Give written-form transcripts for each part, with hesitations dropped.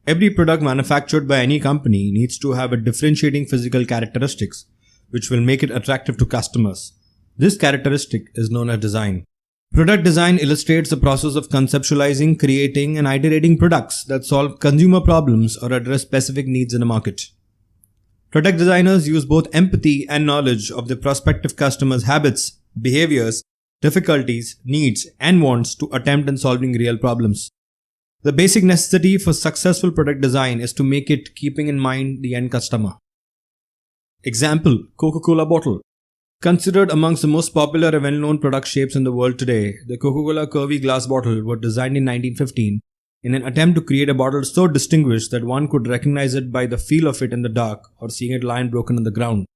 Every product manufactured by any company needs to have a differentiating physical characteristics which will make it attractive to customers. This characteristic is known as design. Product design illustrates the process of conceptualizing, creating, and iterating products that solve consumer problems or address specific needs in a market. Product designers use both empathy and knowledge of their prospective customers' habits, behaviors, difficulties, needs, and wants to attempt in solving real problems. The basic necessity for successful product design is to make it keeping in mind the end customer. Example: Coca-Cola bottle. Considered amongst the most popular and well-known product shapes in the world today, the Coca-Cola curvy glass bottle was designed in 1915 in an attempt to create a bottle so distinguished that one could recognize it by the feel of it in the dark or seeing it lying broken on the ground.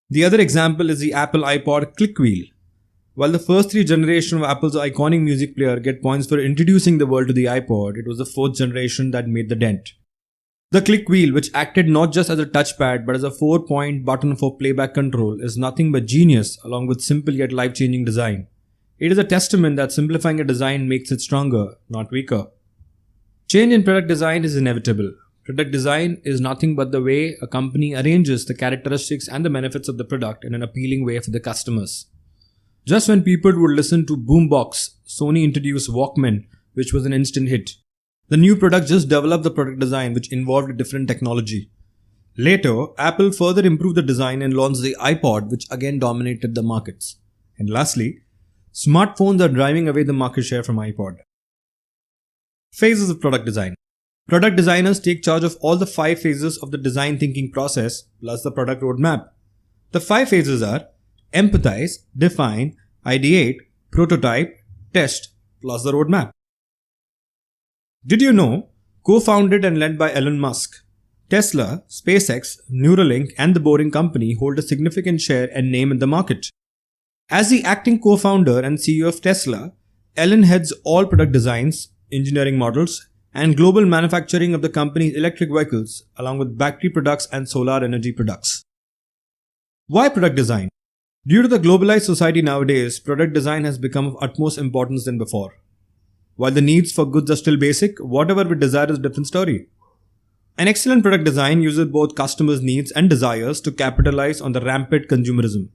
The other example is the Apple iPod click wheel. While the first three generations of Apple's iconic music player get points for introducing the world to the iPod, it was the fourth generation that made the dent. The click wheel, which acted not just as a touchpad but as a 4-point button for playback control, is nothing but genius along with simple yet life-changing design. It is a testament that simplifying a design makes it stronger, not weaker. Change in product design is inevitable. Product design is nothing but the way a company arranges the characteristics and the benefits of the product in an appealing way for the customers. Just when people would listen to Boombox, Sony introduced Walkman, which was an instant hit. The new product just developed the product design, which involved a different technology. Later, Apple further improved the design and launched the iPod, which again dominated the markets. And lastly, smartphones are driving away the market share from iPod. Phases of product design. Product designers take charge of all the 5 phases of the design thinking process plus the product roadmap. The 5 phases are empathize, define, ideate, prototype, test plus the roadmap. Did you know, co-founded and led by Elon Musk, Tesla, SpaceX, Neuralink and The Boring Company hold a significant share and name in the market. As the acting co-founder and CEO of Tesla, Elon heads all product designs, engineering models, and global manufacturing of the company's electric vehicles, along with battery products and solar energy products. Why product design? Due to the globalized society nowadays, product design has become of utmost importance than before. While the needs for goods are still basic, whatever we desire is a different story. An excellent product design uses both customers' needs and desires to capitalize on the rampant consumerism.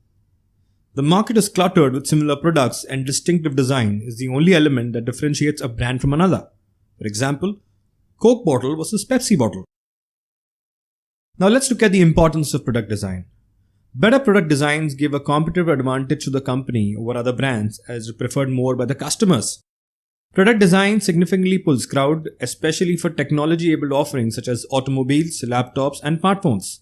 The market is cluttered with similar products, and distinctive design is the only element that differentiates a brand from another. For example, Coke bottle versus Pepsi bottle. Now let's look at the importance of product design. Better product designs give a competitive advantage to the company over other brands as preferred more by the customers. Product design significantly pulls crowd, especially for technology-enabled offerings such as automobiles, laptops, and smartphones.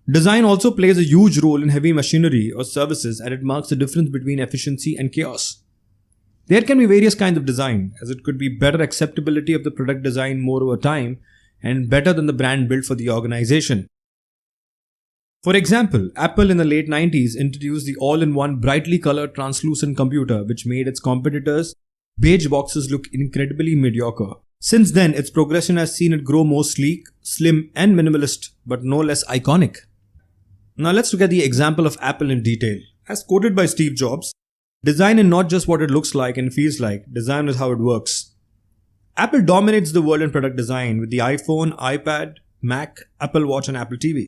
Design also plays a huge role in heavy machinery or services, and it marks the difference between efficiency and chaos. There can be various kinds of design, as it could be better acceptability of the product design more over time and better than the brand built for the organization. For example, Apple in the late 90s introduced the all-in-one brightly colored translucent computer, which made its competitors' beige boxes look incredibly mediocre. Since then, its progression has seen it grow more sleek, slim, and minimalist, but no less iconic. Now let's look at the example of Apple in detail. As quoted by Steve Jobs, design is not just what it looks like and feels like, design is how it works. Apple dominates the world in product design with the iPhone, iPad, Mac, Apple Watch, and Apple TV.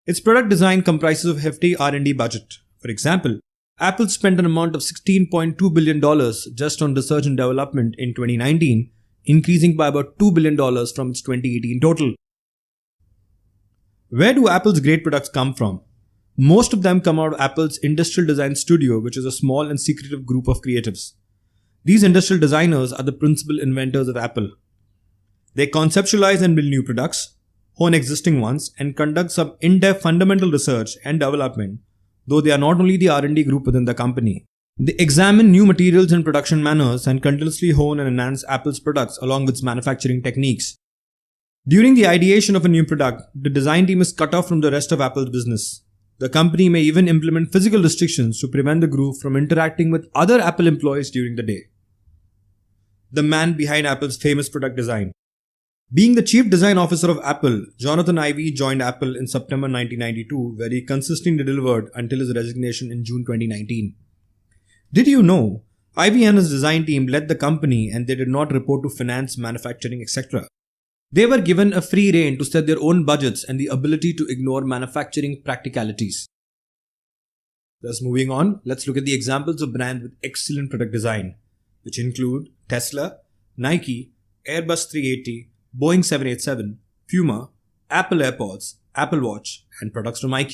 Its product design comprises of hefty R&D budget. For example, Apple spent an amount of $16.2 billion just on research and development in 2019, increasing by about $2 billion from its 2018 total. Where do Apple's great products come from? Most of them come out of Apple's Industrial Design Studio, which is a small and secretive group of creatives. These industrial designers are the principal inventors of Apple. They conceptualize and build new products, hone existing ones, and conduct some in-depth fundamental research and development, though they are not only the R&D group within the company. They examine new materials and production manners and continuously hone and enhance Apple's products along with its manufacturing techniques. During the ideation of a new product, the design team is cut off from the rest of Apple's business. The company may even implement physical restrictions to prevent the group from interacting with other Apple employees during the day. The man behind Apple's famous product design. Being the chief design officer of Apple, Jonathan Ive joined Apple in September 1992, where he consistently delivered until his resignation in June 2019. Did you know IBM's design team led the company and they did not report to finance, manufacturing, etc. They were given a free rein to set their own budgets and the ability to ignore manufacturing practicalities. Thus, moving on, let's look at the examples of brands with excellent product design, which include Tesla, Nike, Airbus 380, Boeing 787, Puma, Apple AirPods, Apple Watch, and products from IKEA.